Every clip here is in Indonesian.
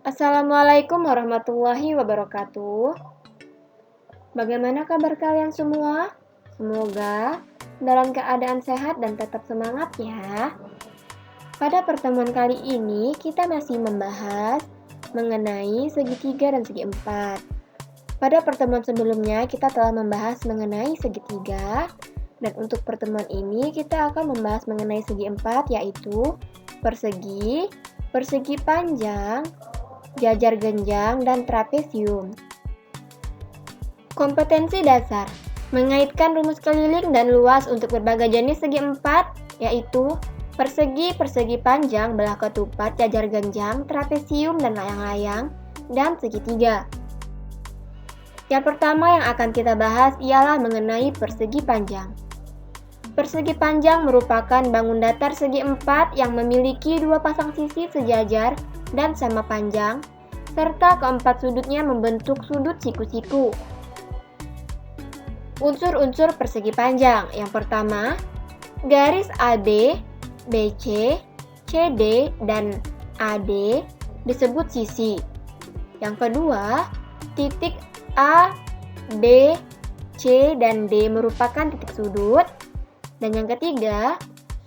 Assalamualaikum warahmatullahi wabarakatuh. Bagaimana kabar kalian semua? Semoga dalam keadaan sehat dan tetap semangat ya. Pada pertemuan kali ini kita masih membahas mengenai segitiga dan segi empat. Pada pertemuan sebelumnya kita telah membahas mengenai segitiga, dan untuk pertemuan ini kita akan membahas mengenai segi empat, yaitu persegi, persegi panjang, jajar genjang, dan trapesium. Kompetensi dasar mengaitkan rumus keliling dan luas untuk berbagai jenis segi empat, yaitu persegi, persegi panjang, belah ketupat, jajar genjang, trapesium, dan layang-layang, dan segitiga. Yang pertama yang akan kita bahas ialah mengenai persegi panjang. Persegi panjang merupakan bangun datar segi empat yang memiliki dua pasang sisi sejajar dan sama panjang, serta keempat sudutnya membentuk sudut siku-siku. Unsur-unsur persegi panjang. Yang pertama, garis AB, BC, CD, dan AD disebut sisi. Yang kedua, titik A, B, C, dan D merupakan titik sudut. Dan yang ketiga,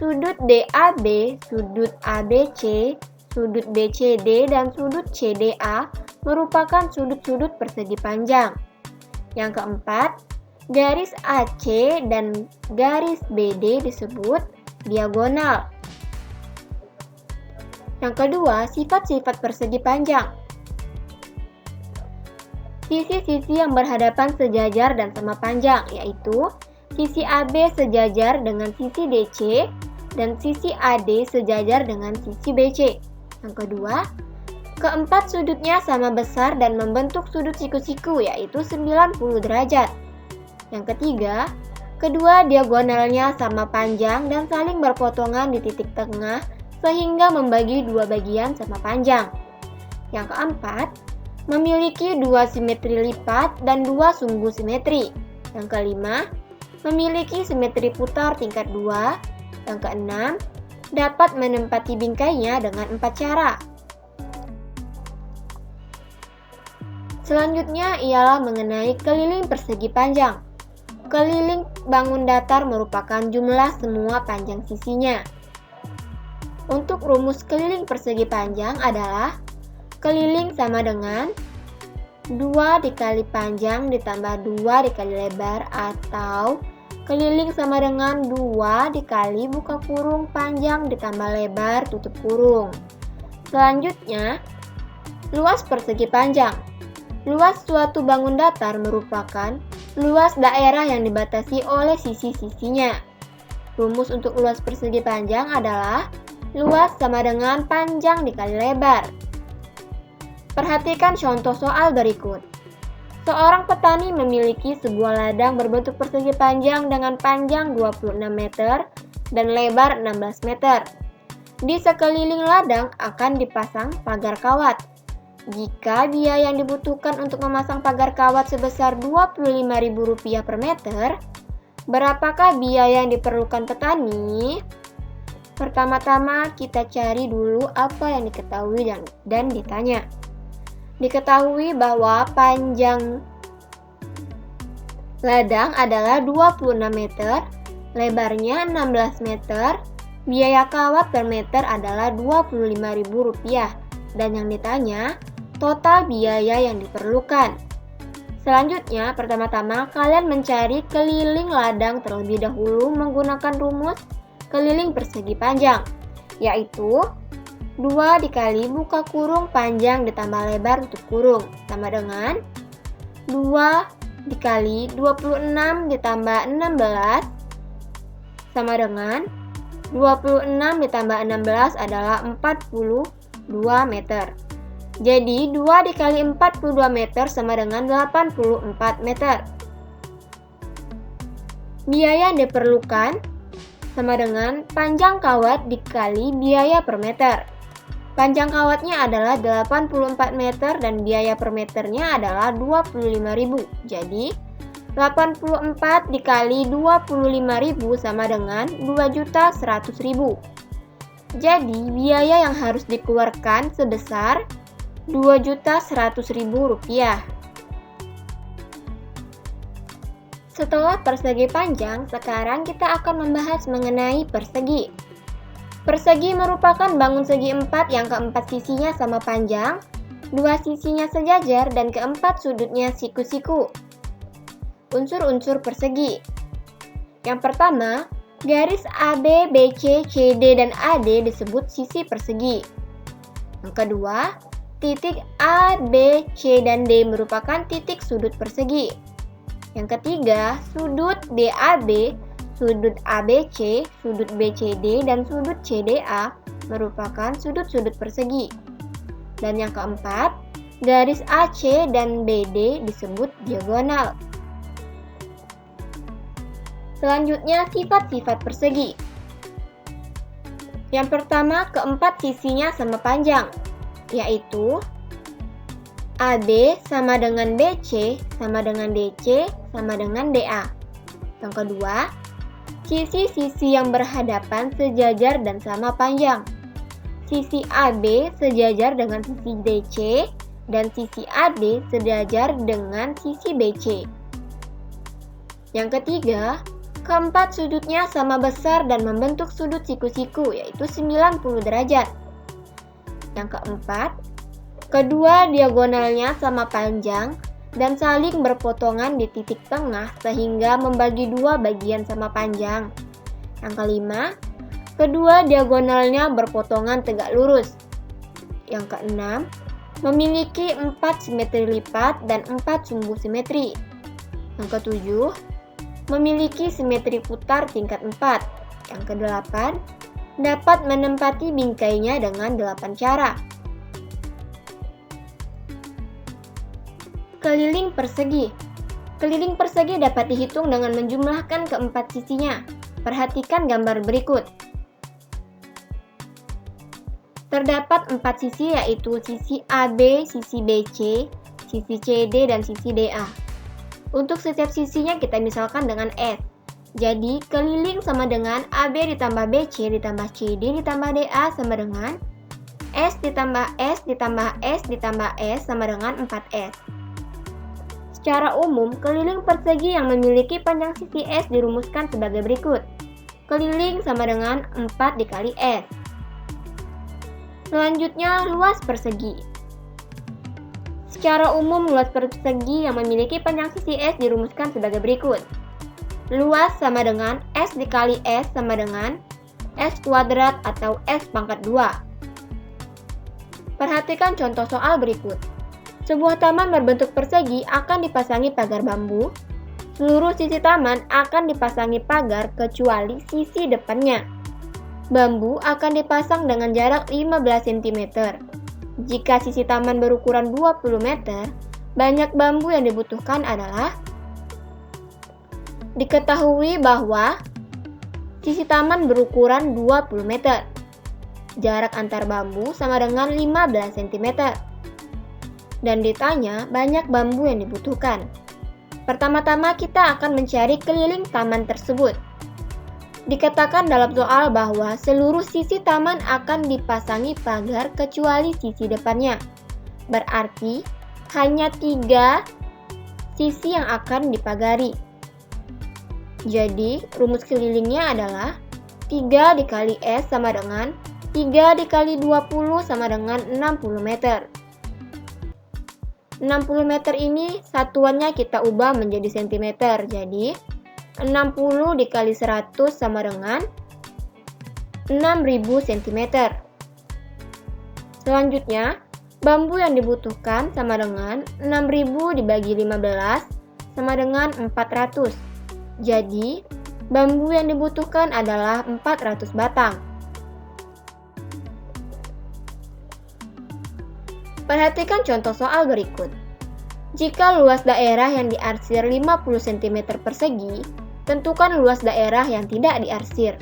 sudut DAB, sudut ABC, sudut BCD, dan sudut CDA merupakan sudut-sudut persegi panjang. Yang keempat, garis AC dan garis BD disebut diagonal. Yang kedua, sifat-sifat persegi panjang. Sisi-sisi yang berhadapan sejajar dan sama panjang, yaitu sisi AB sejajar dengan sisi DC dan sisi AD sejajar dengan sisi BC. Yang kedua, keempat sudutnya sama besar dan membentuk sudut siku-siku, yaitu 90 derajat. Yang ketiga, kedua diagonalnya sama panjang dan saling berpotongan di titik tengah sehingga membagi dua bagian sama panjang. Yang keempat, memiliki dua simetri lipat dan dua sunggu simetri. Yang kelima, memiliki simetri putar tingkat 2. Yang keenam, dapat menempati bingkainya dengan 4 cara. Selanjutnya ialah mengenai keliling persegi panjang. Keliling bangun datar merupakan jumlah semua panjang sisinya. Untuk rumus keliling persegi panjang adalah keliling sama dengan 2 dikali panjang ditambah 2 dikali lebar, atau keliling sama dengan 2 dikali buka kurung panjang ditambah lebar tutup kurung. Selanjutnya, luas persegi panjang. Luas suatu bangun datar merupakan luas daerah yang dibatasi oleh sisi-sisinya. Rumus untuk luas persegi panjang adalah luas sama dengan panjang dikali lebar. Perhatikan contoh soal berikut. Seorang petani memiliki sebuah ladang berbentuk persegi panjang dengan panjang 26 meter dan lebar 16 meter. Di sekeliling ladang akan dipasang pagar kawat. Jika biaya yang dibutuhkan untuk memasang pagar kawat sebesar Rp25.000 per meter, berapakah biaya yang diperlukan petani? Pertama-tama kita cari dulu apa yang diketahui dan ditanya. Diketahui bahwa panjang ladang adalah 26 meter, lebarnya 16 meter, biaya kawat per meter adalah Rp25.000, dan yang ditanya total biaya yang diperlukan. Selanjutnya, pertama-tama kalian mencari keliling ladang terlebih dahulu menggunakan rumus keliling persegi panjang, yaitu 2 dikali buka kurung panjang ditambah lebar tutup kurung sama dengan 2 dikali 26 ditambah 16 sama dengan 26 ditambah 16 adalah 42 meter. Jadi 2 dikali 42 meter sama dengan 84 meter. Biaya yang diperlukan sama dengan panjang kawat dikali biaya per meter. Panjang kawatnya adalah 84 meter dan biaya per meternya adalah Rp25.000. Jadi 84 dikali Rp25.000 sama dengan Rp2.100.000. Jadi biaya yang harus dikeluarkan sebesar Rp2.100.000. Setelah persegi panjang, sekarang kita akan membahas mengenai persegi. Persegi merupakan bangun segi 4 yang keempat sisinya sama panjang, 2 sisinya sejajar, dan keempat sudutnya siku-siku. Unsur-unsur persegi. Yang pertama, garis AB, BC, CD, dan AD disebut sisi persegi. Yang kedua, titik A, B, C, dan D merupakan titik sudut persegi. Yang ketiga, sudut DAB, sudut ABC, sudut BCD, dan sudut CDA merupakan sudut-sudut persegi. Dan yang keempat, garis AC dan BD disebut diagonal. Selanjutnya, sifat-sifat persegi. Yang pertama, keempat sisinya sama panjang, yaitu AB sama dengan BC, sama dengan DC, sama dengan DA. Yang kedua, sisi-sisi yang berhadapan sejajar dan sama panjang. Sisi AB sejajar dengan sisi DC, dan sisi AD sejajar dengan sisi BC. Yang ketiga, keempat sudutnya sama besar dan membentuk sudut siku-siku, yaitu 90 derajat. Yang keempat, kedua diagonalnya sama panjang dan saling berpotongan di titik tengah sehingga membagi dua bagian sama panjang. Yang kelima, kedua diagonalnya berpotongan tegak lurus. Yang keenam, memiliki 4 simetri lipat dan 4 sumbu simetri. Yang ketujuh, memiliki simetri putar tingkat 4. Yang kedelapan, dapat menempati bingkainya dengan 8 cara. Keliling persegi. Keliling persegi dapat dihitung dengan menjumlahkan keempat sisinya. Perhatikan gambar berikut. Terdapat 4 sisi, yaitu sisi AB, sisi BC, sisi CD, dan sisi DA. Untuk setiap sisinya kita misalkan dengan S. Jadi, keliling sama dengan AB ditambah BC ditambah CD ditambah DA sama dengan S ditambah S ditambah S ditambah S sama dengan 4S. Secara umum, keliling persegi yang memiliki panjang sisi S dirumuskan sebagai berikut. Keliling sama dengan 4 dikali S. Selanjutnya, luas persegi. Secara umum, luas persegi yang memiliki panjang sisi S dirumuskan sebagai berikut. Luas sama dengan S dikali S sama dengan S kuadrat atau S pangkat 2. Perhatikan contoh soal berikut. Sebuah taman berbentuk persegi akan dipasangi pagar bambu. Seluruh sisi taman akan dipasangi pagar kecuali sisi depannya. Bambu akan dipasang dengan jarak 15 cm. Jika sisi taman berukuran 20 meter, banyak bambu yang dibutuhkan adalah: diketahui bahwa sisi taman berukuran 20 meter. Jarak antar bambu sama dengan 15 cm. Dan ditanya banyak bambu yang dibutuhkan. Pertama-tama kita akan mencari keliling taman tersebut. Dikatakan dalam soal bahwa seluruh sisi taman akan dipasangi pagar kecuali sisi depannya. Berarti hanya 3 sisi yang akan dipagari. Jadi rumus kelilingnya adalah 3 dikali S sama dengan 3 dikali 20 sama dengan 60 meter. 60 meter ini satuannya kita ubah menjadi cm. Jadi 60 dikali 100 sama dengan 6000 cm. Selanjutnya, bambu yang dibutuhkan sama dengan 6000 dibagi 15 sama dengan 400. Jadi, bambu yang dibutuhkan adalah 400 batang. Perhatikan contoh soal berikut. Jika luas daerah yang diarsir 50 cm persegi, tentukan luas daerah yang tidak diarsir.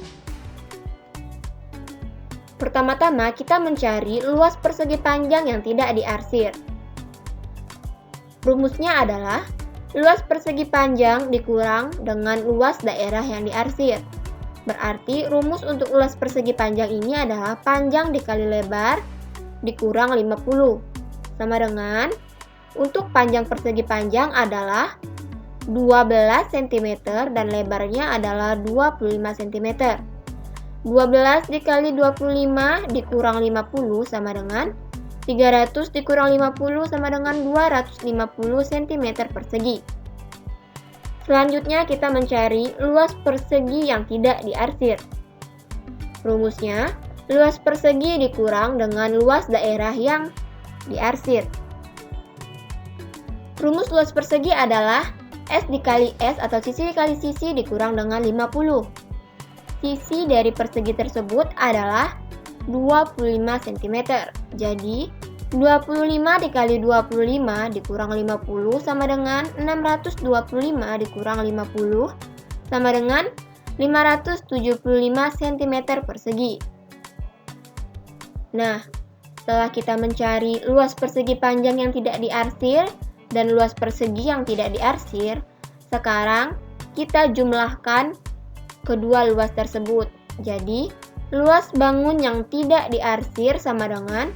Pertama-tama kita mencari luas persegi panjang yang tidak diarsir. Rumusnya adalah luas persegi panjang dikurang dengan luas daerah yang diarsir. Berarti rumus untuk luas persegi panjang ini adalah panjang dikali lebar dikurang 50. sama dengan untuk panjang persegi panjang adalah 12 cm dan lebarnya adalah 25 cm. 12 dikali 25 dikurang 50 sama dengan 300 dikurang 50 sama dengan 250 cm persegi. Selanjutnya kita mencari luas persegi yang tidak diarsir. Rumusnya, luas persegi dikurang dengan luas daerah yang diarsir. Rumus luas persegi adalah S dikali S atau sisi dikali sisi dikurang dengan 50. Sisi dari persegi tersebut adalah 25 cm. Jadi, 25 dikali 25 dikurang 50 sama dengan 625 dikurang 50 sama dengan 575 cm persegi. Nah, setelah kita mencari luas persegi panjang yang tidak diarsir dan luas persegi yang tidak diarsir, sekarang kita jumlahkan kedua luas tersebut. Jadi, luas bangun yang tidak diarsir sama dengan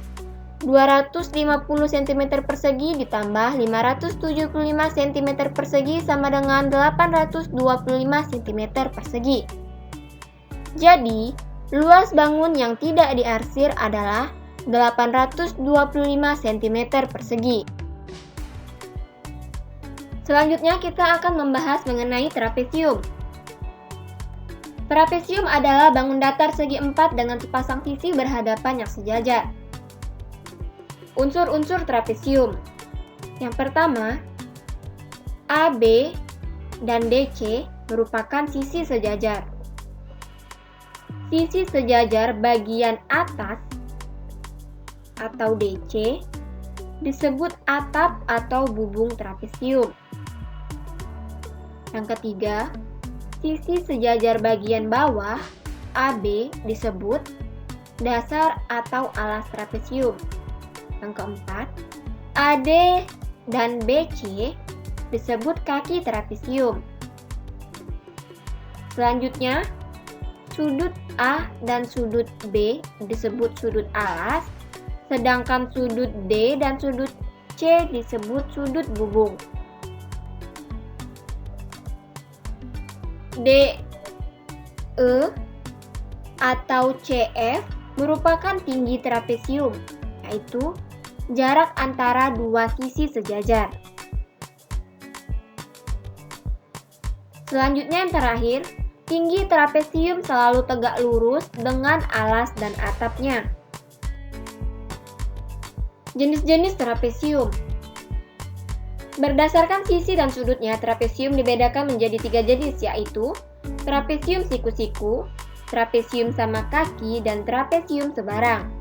250 cm persegi ditambah 575 cm persegi sama dengan 825 cm persegi. Jadi, luas bangun yang tidak diarsir adalah 825 cm persegi. Selanjutnya kita akan membahas mengenai trapesium. Trapesium adalah bangun datar segi 4 dengan sepasang sisi berhadapan yang sejajar. Unsur-unsur trapesium. Yang pertama, AB dan DC merupakan sisi sejajar. Sisi sejajar bagian atas atau DC disebut atap atau bubung trapesium. Yang ketiga, sisi sejajar bagian bawah AB disebut dasar atau alas trapesium. Yang keempat, AD dan BC disebut kaki trapesium. Selanjutnya, sudut A dan sudut B disebut sudut alas, sedangkan sudut D dan sudut C disebut sudut bubung. DE atau CF merupakan tinggi trapesium, yaitu jarak antara dua sisi sejajar. Selanjutnya yang terakhir, tinggi trapesium selalu tegak lurus dengan alas dan atapnya. Jenis-jenis trapesium. Berdasarkan sisi dan sudutnya, trapesium dibedakan menjadi 3 jenis, yaitu trapesium siku-siku, trapesium sama kaki, dan trapesium sebarang.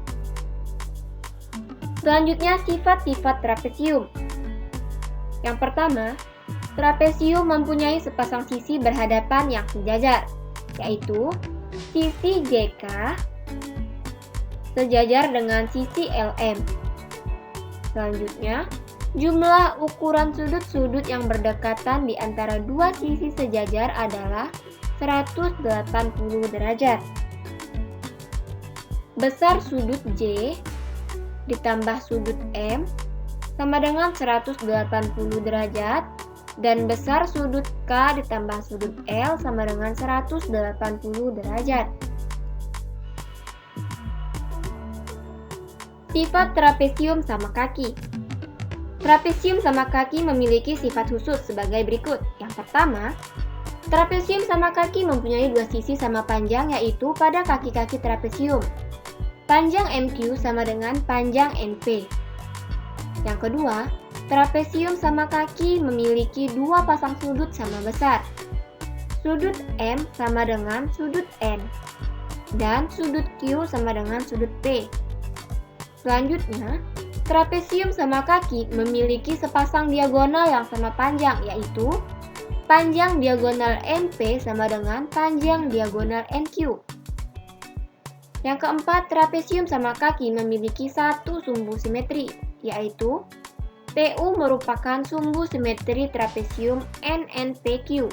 Selanjutnya, sifat-sifat trapesium. Yang pertama, trapesium mempunyai sepasang sisi berhadapan yang sejajar, yaitu sisi JK sejajar dengan sisi LM. Selanjutnya, jumlah ukuran sudut-sudut yang berdekatan di antara dua sisi sejajar adalah 180 derajat. Besar sudut J ditambah sudut M sama dengan 180 derajat, dan besar sudut K ditambah sudut L sama dengan 180 derajat. Sifat trapesium sama kaki. Trapesium sama kaki memiliki sifat khusus sebagai berikut. Yang pertama, trapesium sama kaki mempunyai dua sisi sama panjang, yaitu pada kaki-kaki trapesium. Panjang MQ sama dengan panjang NP. Yang kedua, trapesium sama kaki memiliki dua pasang sudut sama besar. Sudut M sama dengan sudut N, dan sudut Q sama dengan sudut P. Selanjutnya, trapesium sama kaki memiliki sepasang diagonal yang sama panjang, yaitu panjang diagonal NP sama dengan panjang diagonal NQ. Yang keempat, trapesium sama kaki memiliki satu sumbu simetri, yaitu TU merupakan sumbu simetri trapesium NNPQ.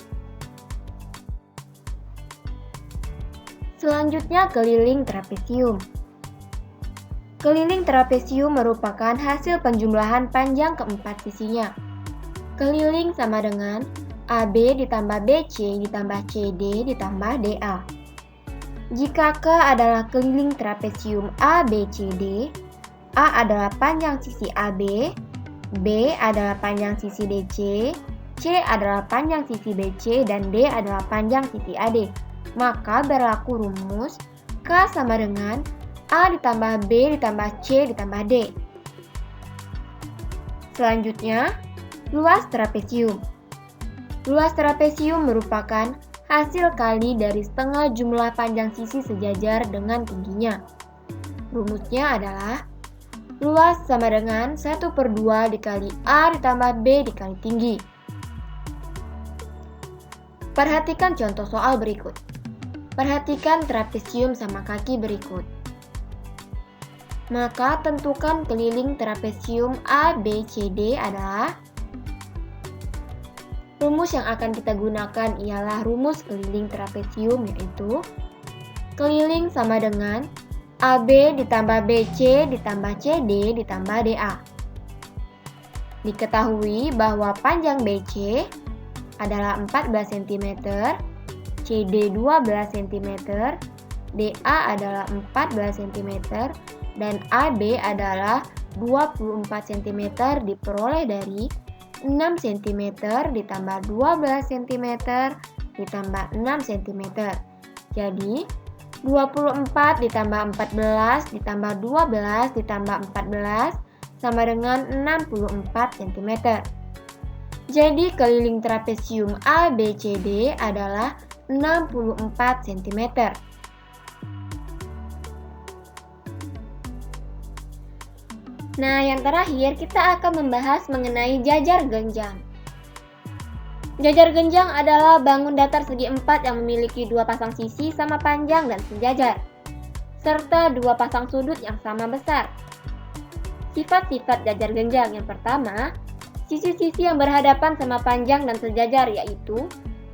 Selanjutnya, keliling trapesium. Keliling trapesium merupakan hasil penjumlahan panjang keempat sisinya. Keliling sama dengan AB ditambah BC ditambah CD ditambah DA. Jika K adalah keliling trapesium ABCD, A adalah panjang sisi AB, B adalah panjang sisi DC, C adalah panjang sisi BC, dan D adalah panjang sisi AD. Maka berlaku rumus K sama dengan A ditambah B ditambah C ditambah D. Selanjutnya, luas trapesium. Luas trapesium merupakan hasil kali dari setengah jumlah panjang sisi sejajar dengan tingginya. Rumusnya adalah luas sama dengan 1/2 dikali A ditambah B dikali tinggi. Perhatikan contoh soal berikut. Perhatikan trapesium sama kaki berikut. Maka tentukan keliling trapesium ABCD adalah. Rumus yang akan kita gunakan ialah rumus keliling trapesium, yaitu keliling sama dengan AB ditambah BC ditambah CD ditambah DA. Diketahui bahwa panjang BC adalah 14 cm, CD 12 cm, DA adalah 14 cm, dan AB adalah 24 cm diperoleh dari 6 cm ditambah 12 cm ditambah 6 cm. Jadi, 24 ditambah 14 ditambah 12 ditambah 14 sama dengan 64 cm. Jadi, keliling trapesium ABCD adalah 64 cm. Nah, yang terakhir kita akan membahas mengenai jajar genjang. Jajar genjang adalah bangun datar segi 4 yang memiliki dua pasang sisi sama panjang dan sejajar, serta dua pasang sudut yang sama besar. Sifat-sifat jajar genjang yang pertama, sisi-sisi yang berhadapan sama panjang dan sejajar, yaitu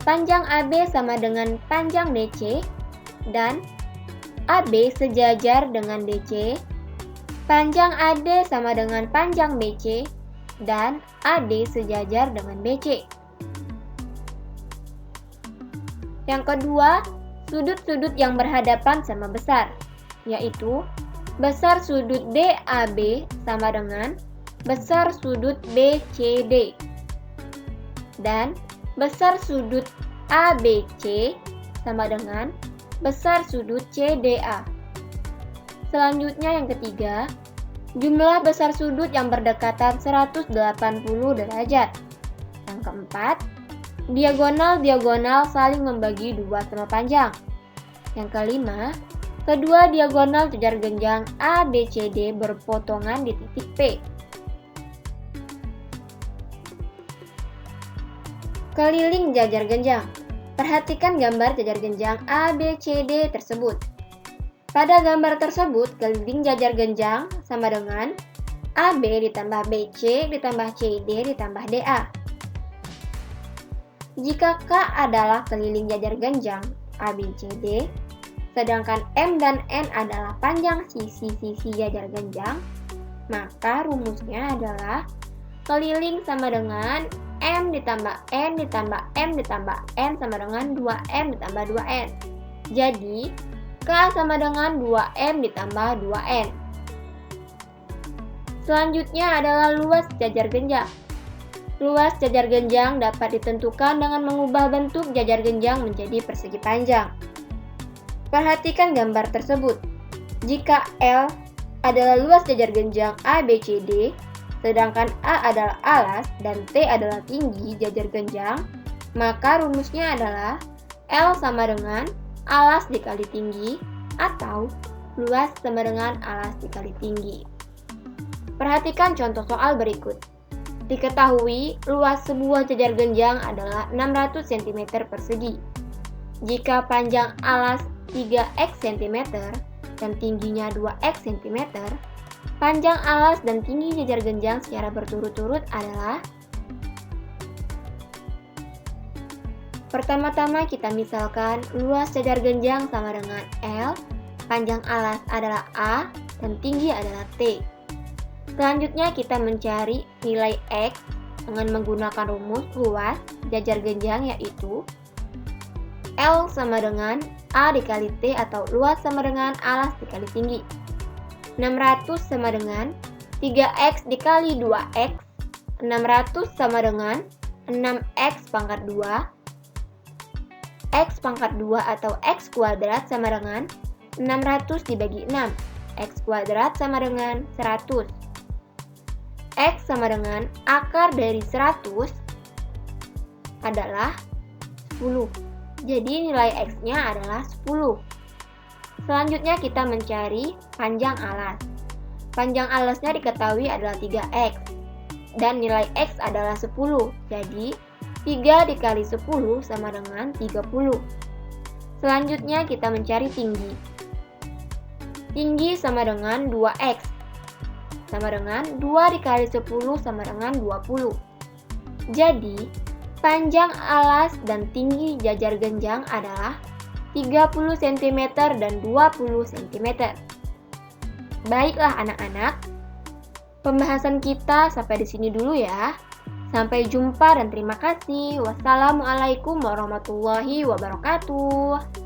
panjang AB sama dengan panjang DC dan AB sejajar dengan DC. Panjang AD sama dengan panjang BC, dan AD sejajar dengan BC. Yang kedua, sudut-sudut yang berhadapan sama besar, yaitu besar sudut DAB sama dengan besar sudut BCD, dan besar sudut ABC sama dengan besar sudut CDA. Selanjutnya yang ketiga, jumlah besar sudut yang berdekatan 180 derajat. Yang keempat, diagonal-diagonal saling membagi dua sama panjang. Yang kelima, kedua diagonal jajar genjang ABCD berpotongan di titik P. Keliling jajar genjang. Perhatikan gambar jajar genjang ABCD tersebut. Pada gambar tersebut, keliling jajar genjang sama dengan AB ditambah BC ditambah CD ditambah DA. Jika K adalah keliling jajar genjang ABCD, sedangkan M dan N adalah panjang sisi-sisi jajar genjang, maka rumusnya adalah keliling sama dengan M ditambah N ditambah M ditambah N sama dengan 2M ditambah 2N. Jadi, K sama dengan 2M ditambah 2N. Selanjutnya adalah luas jajar genjang. Luas jajar genjang dapat ditentukan dengan mengubah bentuk jajar genjang menjadi persegi panjang. Perhatikan gambar tersebut. Jika L adalah luas jajar genjang ABCD, sedangkan A adalah alas dan T adalah tinggi jajar genjang, maka rumusnya adalah L sama dengan alas dikali tinggi, atau luas sama dengan alas dikali tinggi. Perhatikan contoh soal berikut. Diketahui luas sebuah jajar genjang adalah 600 cm persegi. Jika panjang alas 3x cm dan tingginya 2x cm, panjang alas dan tinggi jajar genjang secara berturut-turut adalah. Pertama-tama kita misalkan luas jajar genjang sama dengan L, panjang alas adalah A, dan tinggi adalah T. Selanjutnya kita mencari nilai X dengan menggunakan rumus luas jajar genjang, yaitu L sama dengan A dikali T atau luas sama dengan alas dikali tinggi. 600 sama dengan 3X dikali 2X. 600 sama dengan 6X pangkat 2. X pangkat 2 atau X kuadrat sama dengan 600 dibagi 6. X kuadrat sama dengan 100. X sama dengan akar dari 100 adalah 10. Jadi nilai X-nya adalah 10. Selanjutnya kita mencari panjang alas. Panjang alasnya diketahui adalah 3X. Dan nilai X adalah 10. Jadi 3 dikali 10 sama dengan 30. Selanjutnya kita mencari tinggi. Tinggi sama dengan 2X. Sama dengan 2 dikali 10 sama dengan 20. Jadi, panjang alas dan tinggi jajar genjang adalah 30 cm dan 20 cm. Baiklah anak-anak, pembahasan kita sampai di sini dulu ya. Sampai jumpa dan terima kasih. Wassalamualaikum warahmatullahi wabarakatuh.